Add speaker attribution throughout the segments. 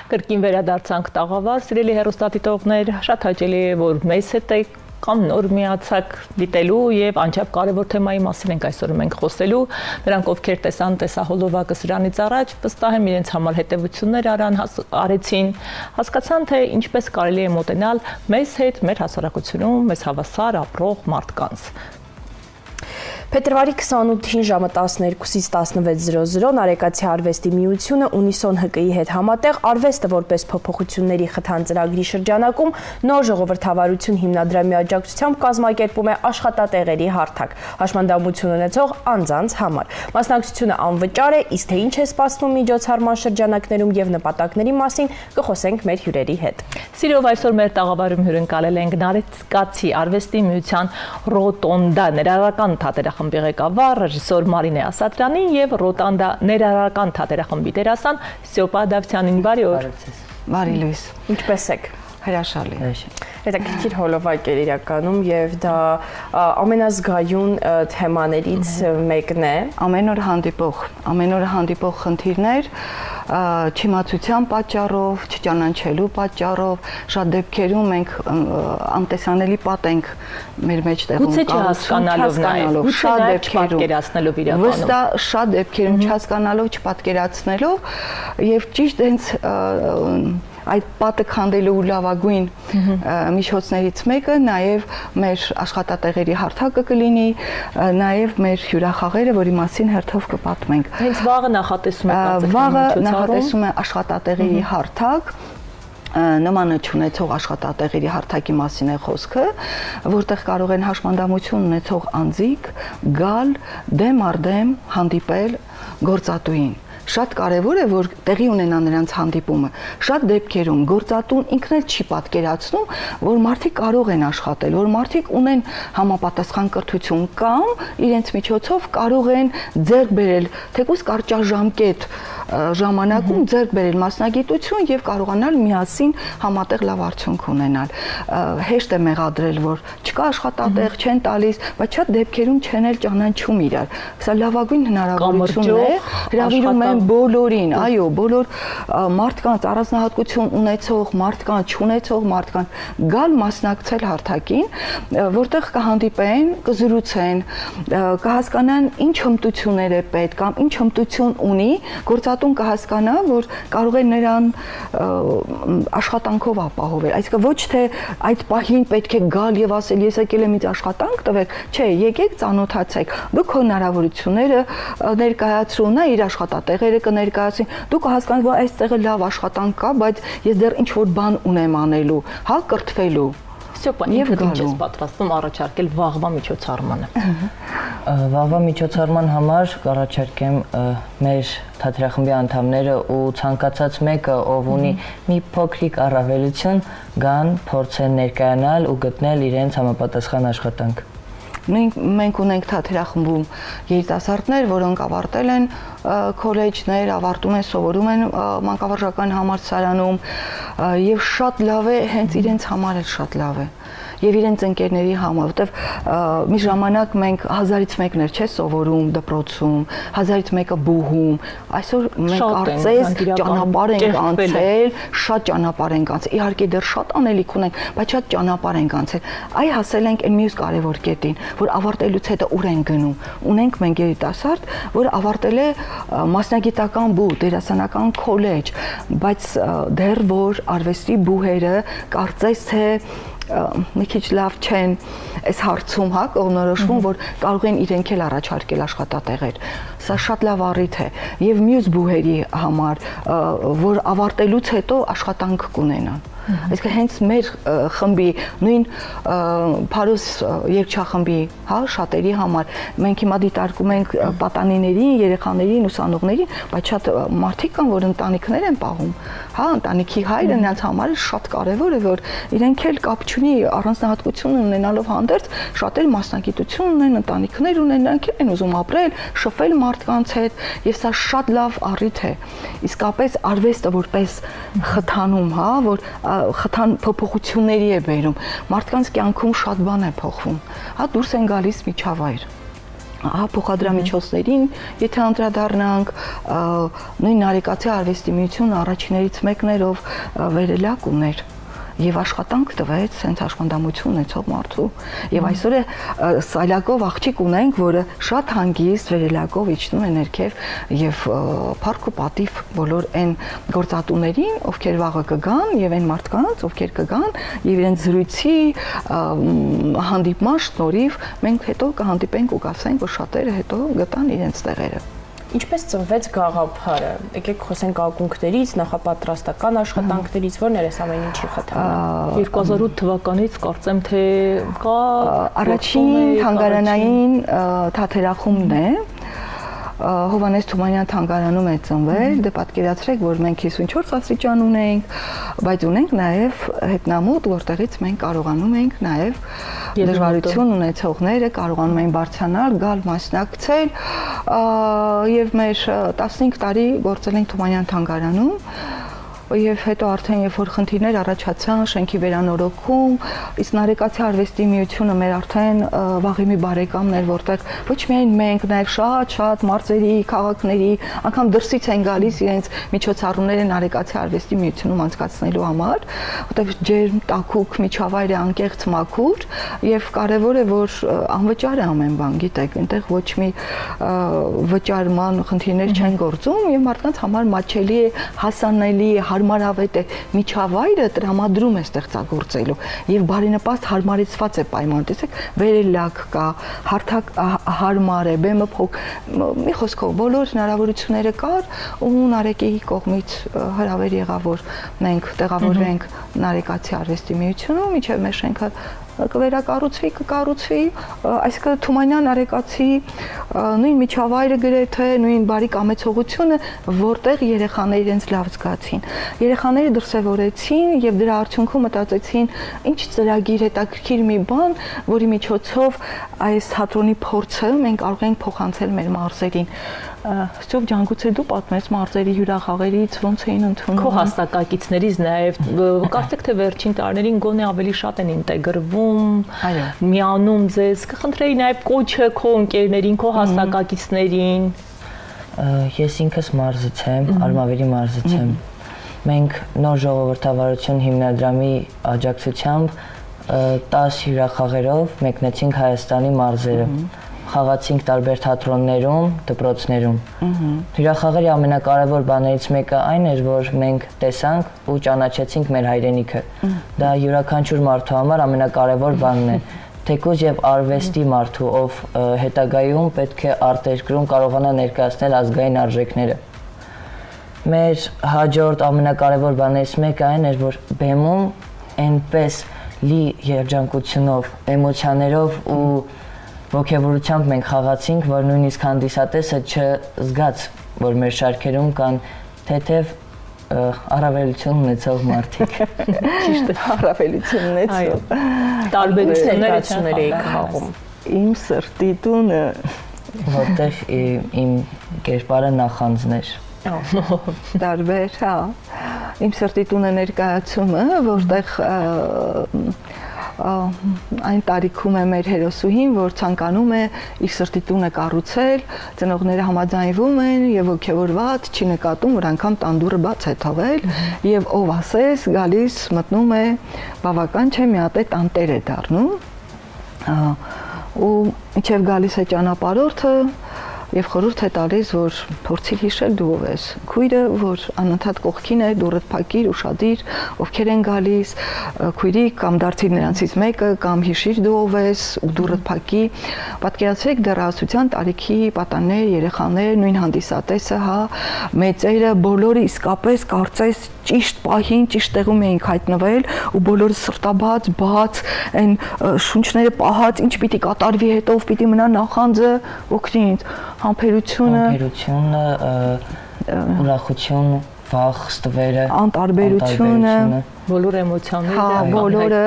Speaker 1: Կրկին վերադարձանք տաղավար, սիրելի հեռուստադիտողներ, շատ հաճելի է, որ մեզ հետ եք կամ նոր միացակ դիտելու եւ անչափ կարևոր թեմայի մասին ենք այսօր մենք խոսելու։ Նրանք ովքեր տեսան տեսահոլովակը սրանից առաջ, վստահ եմ իրենց համար հետևություններ արեցին, հասկացան թե ինչպես կարելի է մոտենալ մեզ հետ, մեր հասարակությունում, մեզ հավասար ապրող մարդկանց։
Speaker 2: Փետրվարի 28-ին ժամը 12-ից 16:00 Նարեկացի արվեստի միությունը Ունիսոն ՀԿ-ի հետ համատեղ արվեստը որպես փոփոխությունների խթան ծրագրի շրջանակում նոր ժողովրդավարություն հիմնադրամի աջակցությամբ կազմակերպում է աշխատատեղերի հարթակ, հաշմանդամություն ունեցող անձանց համար։ Մասնակցությունը անվճար է, իսկ թե ինչ է սպասվում միջոցառման շրջանակներում եւ նպատակների մասին կխոսենք մեր հյուրերի հետ։
Speaker 1: Սիրով այսօր մեր տաղավարում հյուրընկալել ենք Նարեկացի արվեստի միության Ռոտոնդա ներառական թատերախմբի ղեկավար ռեժիսոր Մարինե Ասատրյանին եւ Ռոտոնդա ներառական թատերախմբի դերասան Սյոպա Դավթյանին։ Բարի օր։
Speaker 3: Բարի լույս։
Speaker 2: Ինչպես եք։
Speaker 3: Հրաշալի։
Speaker 2: Հետաքրքիր հոլովակ էր իրականում եւ դա ամենազգայուն թեմաներից մեկն է։
Speaker 3: Ամեն օր հանդիպող խնդիրներ, չիմացության պատճառով, չճանաչելու պատճառով, շատ դեպքերում մենք անտեսանելի պատ ենք մեր մեջտեղում
Speaker 1: հասկանալով, շատ դեպքերում
Speaker 3: վստահ շատ դեպքերում չհասկանալով, չպատկերացնելով եւ ճիշտ հենց այդ պատը քանդելու լավագույն միջոցներից մեկը նաև մեր աշխատատեղերի հարթակը կլինի, նաև մեր հյուրախաղերը, որի մասին հերթով կպատմենք։
Speaker 1: Հենց վաղը նախատեսում եք
Speaker 3: վաղը նախատեսում է աշխատատեղերի հարթակ, նմանը չունեցող աշխատատեղերի հարթակի մասին է խոսքը, որտեղ կարող են հաշմանդամություն ունեցող անձիկ գալ դեմ առ դեմ հանդիպել գործատուին։ Շատ կարևոր է, որ տեղի ունենա նրանց հանդիպումը։ Շատ դեպքերում գործատուն ինքն էլ չի պատկերացնում, որ մարդիկ կարող են աշխատել, որ մարդիկ ունեն համապատասխան կրթություն կամ իրենց միջոցով կարող են ձեռք բերել, թեկուզ կարճաժամկետ ժամանակում ձեռք բերել մասնագիտություն եւ կարողանալ միասին համատեղ լավ արդյունք ունենալ։ Հեշտ է մեղադրել, որ չկա աշխատատեղ, չեն տալիս, բայց շատ դեպքերում չեն էլ ճանաչում իրար։ Սա լավագույն հնարավորություն է, հրավիրում են բոլորին, այո, բոլոր մարդկանց, առանձնահատկություն ունեցող մարդկանց, չունեցող մարդկանց գալ մասնակցել հարթակին, որտեղ կհանդիպեն, կզրուցեն, կհասկանան ինչ հմտություններ է պետք կամ ինչ հմտություն ունի, գործատուն կհասկանա, որ կարող է նրան աշխատանքով ապահովել։ Այսինքն ոչ թե այդ պահին պետք է գալ եւ ասել ես եկել եմ ինձ աշխատանք տվեք, չէ, եկեք ծանոթացեք, դուք քո հնարավորությունները ներկայացրու, նա իր աշխատատեղերը կներկայացնի, դուք կհասկանաք, որ այստեղը լավ աշխատանք կա, բայց ես դեռ ինչ որ բան ունեմ անելու, հա, կրթվելու։
Speaker 1: Սյոպա, ինքդ ինչ ես պատրաստվում առաջարկել վաղվա միջոցառմանը։
Speaker 4: Վաղվա միջոցառման համար կառաջարկեմ մեր թատերախմբի անդամները ու ցանկացած մեկը, ով ունի մի փոքրիկ առավելություն, գան փորձեն ներկայանալ ու գտնել իրենց համապատասխան աշխատանք։
Speaker 3: Մենք ունենք թատերախմբում երիտասարդներ, որոնք ավարտել են քոլեջներ, ավարտում են, սովորում են մանկավարժական համալսարանում եւ շատ լավ է, հենց իրենց համար էլ շատ լավ է եւ իրենց ընկերների համար, որտեվ մի ժամանակ մենք 1000-ից մեկներ չէ սովորում դպրոցում, 1000-ից մեկը բուհում, այսօր մենք կարծես ճանապարհ ենք անցել, շատ ճանապարհ ենք անցել, իհարկե դեռ շատ անելիք ունենք, բայց շատ ճանապարհ ենք անցել։ Այ հասել ենք այն մյուս կարևոր կետին, որ ավարտելուց հետո ուր են գնում։ Ունենք մենք երիտասարդ, որ ավարտել է մասնագիտական բուհ, դերասանական քոլեջ, բայց դեռ որ արվեստի բուհերը կարծես թե մի քիչ լավ չեն այս հարցում, հա, կողմնորոշվում, որ կարող են իրենք էլ առաջարկել աշխատատեղեր։ Սա շատ լավ առիթ է եւ մյուս բուհերի համար, որ ավարտելուց հետո աշխատանք կունենան։ Այսինքն հենց մեր խմբի նույն Փարոս երգչախմբի, հա, շատերի համար մենք հիմա դիտարկում ենք պատանիներին, երեխաներին, ուսանողներին, բայց շատ մարդիկ կան, որ ընտանիքներ են պահում, հա, ընտանիքի հայրը նրանց համար շատ կարևոր է, որ իրենք էլ կապ չունի առանձնահատկություն ունենալով հանդերձ, շատեր մասնագիտություն ունեն, ընտանիքներ ունեն, նրանք են ուզում ապրել, շփվել մարդկանց հետ, եւ սա շատ լավ առիթ է։ Իսկապես արվեստը որպես խթանում, հա, որ խթան փոփոխությունների է բերում։ Մարդկանց կյանքում շատ բան է փոխվում։ Հա, դուրս են գալիս միջավայր։ փոխադրամիջոցներին, եթե անդրադառնանք, նույն Նարեկացի արվեստի միությունը առաջիներից մեկն էր, ով վերելակ ուներ եւ աշխատանք տվեց հենց աշխատամություն ունեցող մարդու եւ այսօր սայլակով աղջիկ ունենք, որը շատ հանգիստ վերելակով իջնում է ներքև եւ փառք ու պատիվ բոլոր այն գործատուներին, ովքեր վաղը կգան եւ այն մարդկանց, ովքեր կգան եւ իրենց զրույցի հանդիպման շնորհիվ մենք հետո կհանդիպենք ու կասենք, որ շատերը հետո գտան իրենց տեղերը։
Speaker 2: Ինչպես ծնվեց գաղափարը։ Եկեք խոսենք ակունքներից, նախապատրաստական աշխատանքներից, որն էր այս ամեն ինչի խթանը։
Speaker 1: 2008 թվականից կարծեմ թե կա
Speaker 3: առաջին թանգարանային թատերախումն է։ Հովհաննես Թումանյան թանգարանում է ծնվել, դե պատկերացրեք, որ մենք 54 աստիճան ունենք, բայց ունենք նաև հետնամուտ, որտեղից մենք կարողանում ենք նաև դժվարություն ունեցողները կարողանում են բարձրանալ, գալ մասնակցել եւ մեր 15 տարի գործել ենք Թումանյան թանգարանում եւ հետո արդեն երբ որ խնդիրներ առաջացան շենքի վերանորոգում, իսկ Նարեկացի արվեստի միությունը մեր արդեն վաղի մի բարեկամն էր, որտեղ ոչ միայն մենք, նաեւ շատ մարզերի, քաղաքների, անգամ դրսից են գալիս իրենց միջոցառումները Նարեկացի արվեստի միությունում անցկացնելու համար, որտեղ ջերմ, տաքուկ միջավայր է, անկեղծ մաքուր եւ կարեւոր է, որ անվճար է ամեն բան, գիտեք, այնտեղ ոչ մի վճարման խնդիրներ չեն գործում եւ մարդկանց համար մատչելի է, հասանելի է, հարմարավետ է միջավայրը տրամադրում է ստեղծագործելու եւ բարենպաստ հարմարեցված է պայման, տեսեք, վերելակ կա, հարմար է, բեմը փոք, մի խոսքով բոլոր հնարավորությունները կար ու Նարեկիի կողմից հրավեր եղավ, որ մենք տեղավորվենք Նարեկացի արվեստի միությունում, միջև մեր շենքը կվերակառուցվի, կկառուցվի, այսինքն Թումանյան Նարեկացի նույն միջավայրը գրեթե, նույն բարի կամեցողությունը, որտեղ երեխաները իրենց լավ զգացին։ Երեխաները դրսևորեցին եւ դրա արդյունքում մտածեցին, ինչ ծրագիր հետաքրքիր մի բան, որի միջոցով այս թատրոնի փորձը մենք կարող ենք փոխանցել մեր մարզերին։ Ստով ջանգուցի դու պատմես մարզերի հյուրախաղերից ոնց էին ընդունում։
Speaker 1: Քո հասակակիցներից նաև կարծեք թե վերջին տարիներին գոնե ավելի շատ են ինտեգրվում, միանում ձեզ, կխնդրեի նաև կոչը քո ընկերներին, քո հասակակիցներին։
Speaker 4: Ես ինքս մարզից եմ, Արմավիրի մարզից եմ։ Մենք նոր ժողովրդավարություն հիմնադրամի աջակցությամբ 10 հյուրախաղերով մեկնեցինք Հայաստանի մարզերը։ Խաղացինք տարբեր թատրոններում, դպրոցներում։ Հյուրախաղերի ամենակարևոր բաներից մեկը այն էր, որ մենք տեսանք ու ճանաչեցինք մեր հայրենիքը։ Դա յուրաքանչյուր մարդու համար ամենակարևոր բանն է։ Թեկուզ եւ արվեստի մարդու, ով հետագայում պետք է արտերկրում կարողանա ներկայացնել ազգային արժեքները։ Մեր հաջորդ ամենակարևոր բաներից մեկը այն էր, որ բեմում այնպես լի երջանկությունով, էմոցիաներով ու ոգևորությամբ մենք խաղացինք, որ նույնիսկ հանդիսատեսը չզգաց, որ մեր շարքերում կան թեթև առավելություն ունեցող մարդիկ։
Speaker 3: Ճիշտ է, առավելություն ունեցող։
Speaker 2: Տարբերություններ էիք խաղում։
Speaker 3: Իմ սրտի տունը,
Speaker 4: որտեղ իմ կերպարը նախանձներ։
Speaker 3: Տարբեր, հա։ Իմ սրտի տունը ներկայացումը, որտեղ այն տարիքում է մեր հերոսուհին, որ ցանկանում է իր սրտի տունը կառուցել, ծնողները համաձայնվում են եւ ոգևորված չի նկատում, որ անգամ տանդուրը բաց է թողել եւ ով ասես գալիս մտնում է, բավական չէ մի հատ է տանտեր է դառնում ու ինչեւ գալիս է ճանապարհորդը եւ խորհուրդ է տալիս, որ փորձիր հիշել դու ով ես։ Քույրը, որ անընդհատ կողքին է, դուրդ փակիր, ուշադիր, ովքեր են գալիս, քույրիկ կամ դարձիր նրանցից մեկը, կամ հիշիր դու ով ես ու դուրդ փակի։ Պատկերացրեք դեռահասության տարիքի պատաններ, երեխաներ, նույն հանդիսատեսը, հա, մեծերը, բոլորը իսկապես կարծես ճիշտ պահին, ճիշտ տեղում էին հայտնվել ու բոլորը սրտաբաց, բաց, այն շունչները պահած, ինչ պիտի կատարվի հետո, պիտի մնա նախանձը, օգնի ինձ։
Speaker 4: Համբերությունը, ուրախություն, վախ, ստվերը,
Speaker 3: անտարբերությունը,
Speaker 1: բոլոր էմոցիաները,
Speaker 3: բոլորը,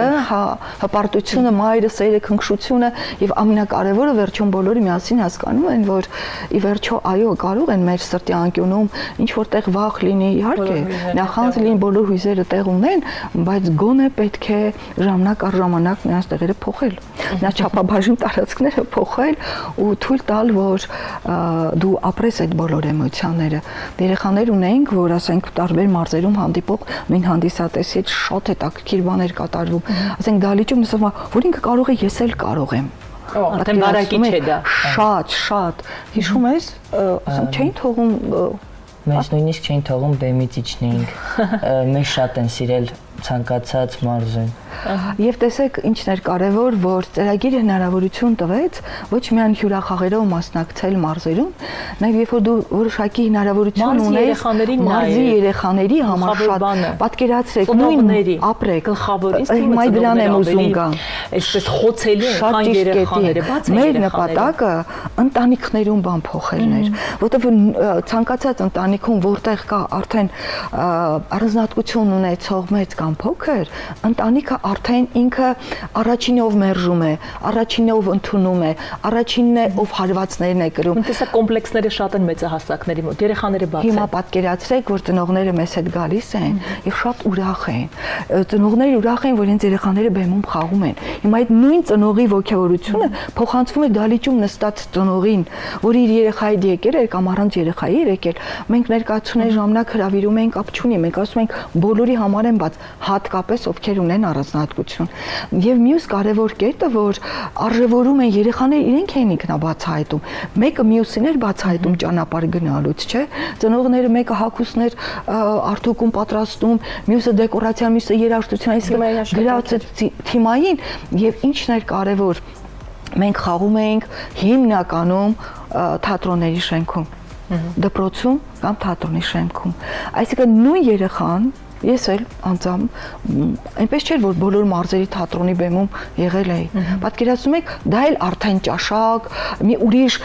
Speaker 3: հպարտությունը, մայրը, սերը, քնքշությունը եւ ամենակարևորը վերջում բոլորը միասին հասկանում են, որ ի վերջո այո, կարող են մեր սրտի անկյունում ինչ որտեղ վախ լինի, իհարկե, նախանձ լինի, բոլոր հույզերը տեղ ունեն, բայց գոնե պետք է ժամանակ առ ժամանակ նրանց տեղերը փոխել։ Նա չափաբաժին տարածքները փոխել ու թույլ տալ, որ դու ապրես այդ բոլոր էմոցիաները։ Երեխաներ ունենք, որ ասենք տարբեր մարզերում հանդիպող նույն հանդիսատեսի հետ շատ հետաքրքիր բաներ կատարվում։ Ասենք դալիճում նստում, որ ինքը կարող է, ես էլ կարող եմ։
Speaker 1: Արդեն բարակի չէ դա։
Speaker 3: Շատ։ Հիշում ես, ասենք չէին թողում
Speaker 4: Մենք նույնիսկ չէին թողում բեմից իջնեինք։ Մեզ շատ են սիրել ցանկացած մարզում։
Speaker 3: Եվ տեսեք, ինչն էր կարևոր, որ ծրագիրը հնարավորություն տվեց ոչ միայն հյուրախաղերով մասնակցել մարզերում, նաև երբ որ դու որոշակի հնարավորություն ունես մարզի երեխաների համար շատ պատկերացրեք, նույն ապրեք, հիմա դրան եմ ուզում գամ,
Speaker 1: այսպես խոցելու քան երեխաները, բաց են
Speaker 3: մեր նպատակը ընտանիքներում բան փոխելն էր, որովհետև ցանկացած ընտանիքում, որտեղ կա արդեն առանձնահատկություն ունեցող մեծ կամ փոքր, ընտանիքը արդեն ինքը առաջինը ով մերժում է, առաջինը ով ընդունում է, առաջինն է ով հարվածներն է կրում։
Speaker 1: Տեսա կոմպլեքսները շատ են մեծահասակների մոտ, երեխաները բաց են։
Speaker 3: Հիմա պատկերացրեք, որ ծնողները մեզ հետ գալիս են եւ շատ ուրախ են։ Ծնողները ուրախ են, որ իրենց երեխաները բեմում խաղում են։ Հիմա այդ նույն ծնողի ոգևորությունը փոխանցվում է դալիճում նստած ծնողին, որ իր երեխայի հետ եկել էր կամ առանց երեխայի եկել։ Մենք ներկայացուցիչների ժամանակ հրավիրում ենք, կապ չունի, մենք ասում ենք բոլորի համար են բաց, հատկապես ովքեր ունեն առանձնահատկություն։ Եվ մյուս կարևոր կետը, որ արժևորում են երեխաները, իրենք են ինքնաբացահայտում։ Մեկը մյուսին էր բացահայտում ճանապարհ գնալուց, չէ՞։ Ծնողները մեկը հագուստներ արտուկում պատրաստում, մյուսը դեկորացիա, մյուսը երաժշտություն, այսինքն գրած թիմային, եւ ինչն էր կարևոր, մենք խաղում էինք հիմնականում թատրոնների շենքում, դպրոցում կամ թատրոնի շենքում։ Այսինքն նույն երեխան ես էլ անձամբ այնպես չէր, որ բոլոր մարզերի թատրոնի բեմում եղել էի։ Պատկերացնում եք, դա էլ արդեն ճաշակ, մի ուրիշ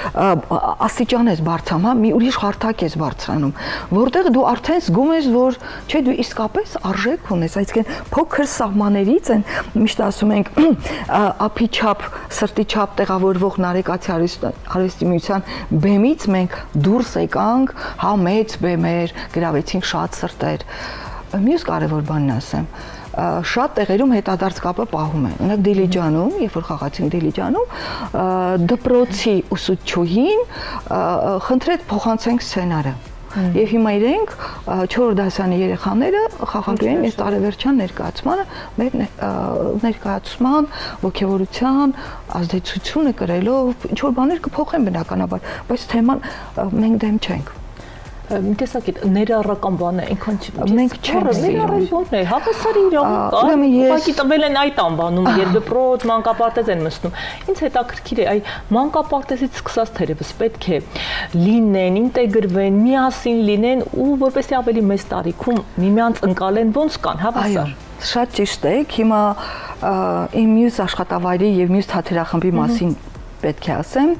Speaker 3: աստիճան ես բարձրանում, հա, մի ուրիշ հարթակ ես բարձրանում, որտեղ դու արդեն զգում ես, որ չէ, դու իսկապես արժեք ունես, այսինքն փոքր սահմաններից են, միշտ ասում ենք, ափի չափ, սրտի չափ տեղավորվող Նարեկացի արվեստի միության բեմից մենք դուրս եկանք, հա, մեծ բեմեր, գրավեցինք շատ սրտեր։ Մյուս կարևոր բանն ասեմ, շատ տեղերում հետադարձ կապը պահում են։ Օրինակ Դիլիջանում, երբ որ խաղացինք Դիլիջանում, դպրոցի ուսուցչուհին խնդրեց փոխանցենք սցենարը։ Եվ հիմա իրենք 4 դասանի երեխաները խաղալու են այս տարեվերջյան ներկայացմանը, մեր ներկայացման, ոգևորության, ազդեցությունը կրելով, ինչ որ բաներ կփոխեն բնականաբար, բայց թեման մենք դեմ չենք։
Speaker 1: Մի տեսակ այդ ներառական բանը այնքան
Speaker 3: մենք չենք
Speaker 1: ներառական է, հավասարի իրավունք կա, ուղղակի տվել են այդ անվանումը, երբ դպրոց մանկապարտեզ են մտնում։ Ինձ հետաքրքիր է, այ մանկապարտեզից սկսած թերևս պետք է լինեն, ինտեգրվեն, միասին լինեն ու որպեսզի ավելի մեծ տարիքում միմյանց ընկալեն, ոնց կան, հավասար։
Speaker 3: Շատ ճիշտ եք, հիմա իմ մյուս աշխատավայրի եւ մյուս թատերախմբի մասին պետք է ասեմ,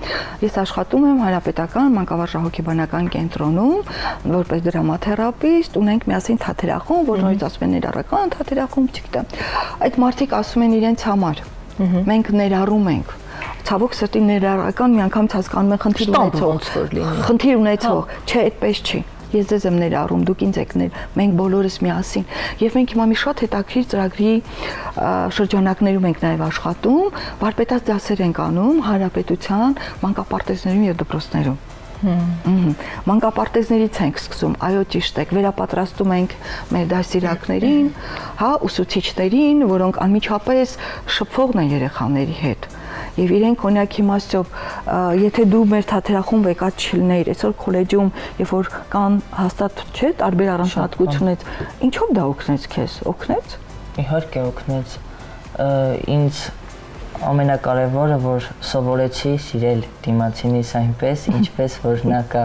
Speaker 3: ես աշխատում եմ Հանրապետական մանկավարժահոգեբանական կենտրոնում որպես դրամաթերապիստ, ունենք միասին թատերախումբ, որ նորից ասում են ներառական թատերախումբ, չգիտեմ։ Այդ մարդիկ ասում են իրենց համար, մենք ներառում ենք։ Ցավոք սրտի ներառական մի անգամ հասկանում են խնդիր ունեցող, չէ, այդպես չի։ Ես ձեզ եմ ներառում, դուք ինձ եք մենք բոլորս միասին։ Եվ մենք հիմա մի շատ հետաքրքիր ծրագրի շրջանակներում ենք նաև աշխատում, վարպետաց դասեր ենք անում հանրապետության մանկապարտեզներում եւ դպրոցներում։ Մանկապարտեզներից ենք սկսում, այո, ճիշտ եք, վերապատրաստում ենք մեր դասիրակներին, հա, ուսուցիչներին, որոնք անմիջապես շփվողն են երեխաների հետ։ Եվ իրենք օրինակ իմաստով, եթե դու մեր թատերախումբ եկած չլիներ, այսօր քոլեջում, երբ որ կան հաստատ չէ, տարբեր առանձնահատկությունից, ինչով դա օգնեց քեզ, օգնեց։
Speaker 4: Իհարկե օգնեց, ինձ ամենակարևորը, որ սովորեցի սիրել դիմացինիս այնպես, ինչպես որ նա կա։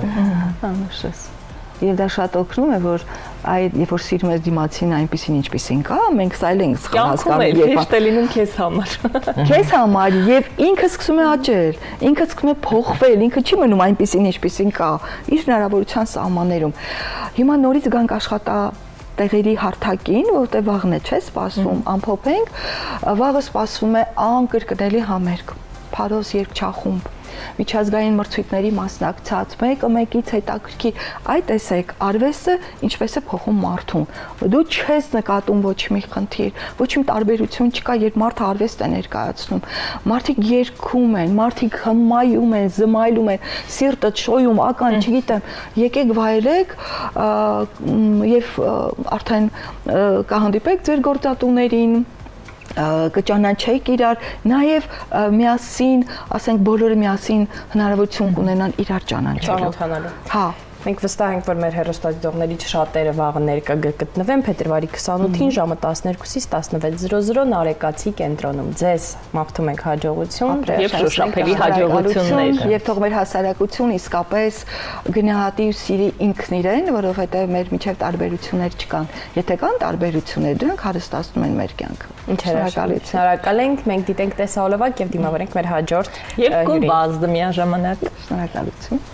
Speaker 3: Անշուշտ։ Եվ դա շատ օգնում է, որ այդ երբ որ սիրում ես դիմացին այնպեսին ինչպեսին կա, մենք սա էլ ենք
Speaker 1: հասկանում, հեշտ է լինում քեզ համար։
Speaker 3: Քեզ համար եւ ինքը սկսում է աճել, ինքը սկսում է փոխվել, ինքը չի մնում այնպեսին ինչպեսին կա, իր հնարավորության սահմաններում։ Հիմա նորից գանք տեղերի հարթակին, որտեղ վաղն է, չէ՞, սպասում, ամփոփենք, վաղը սպասվում է անկրկնելի համերգ, Փարոզ երգչախումբ, միջազգային մրցույթների մասնակցած, մեկը մեկից հետաքրքիր, այ տեսեք, արվեստը ինչպես է փոխում մարդուն։ Դու չես նկատում ոչ մի խնդիր, ոչ մի տարբերություն չկա, երբ մարդը արվեստ է ներկայացնում։ Մարդիկ երգում են, մարդիկ հմայում են, զմայլում են, սիրտը շոյում, ական, չգիտեմ, եկեք վայելեք եւ արդեն կհանդիպեք ձեր գործատուներին, կճանաչեք իրար, նաև միասին, ասենք բոլորը միասին հնարավորություն կունենան իրար ճանաչելու։ Հա,
Speaker 2: մենք վստահ ենք, որ մեր հեռուստադիտողներից շատերը վաղը ներկա գտնվեն փետրվարի 28-ին ժամը 12-ից 16:00 Նարեկացի կենտրոնում։ Ձեզ մաղթում ենք հաջողություն
Speaker 1: եւ շոշափելի հաջողություններ։
Speaker 3: Եվ թող մեր հասարակություն իսկապես գնահատի ու սիրի ինքն իրեն, որովհետեւ մեր միջև տարբերություններ չկան։ Եթե կան տարբերություններ, դրանք հարստացնում են մեր կյանքը։
Speaker 2: Շնորհակալ ենք, մենք դիտենք տեսահոլովակ եւ դիմավորենք մեր հաջորդ
Speaker 1: եւ գովազդ միաժամանակ։
Speaker 3: Շնորհակալություն։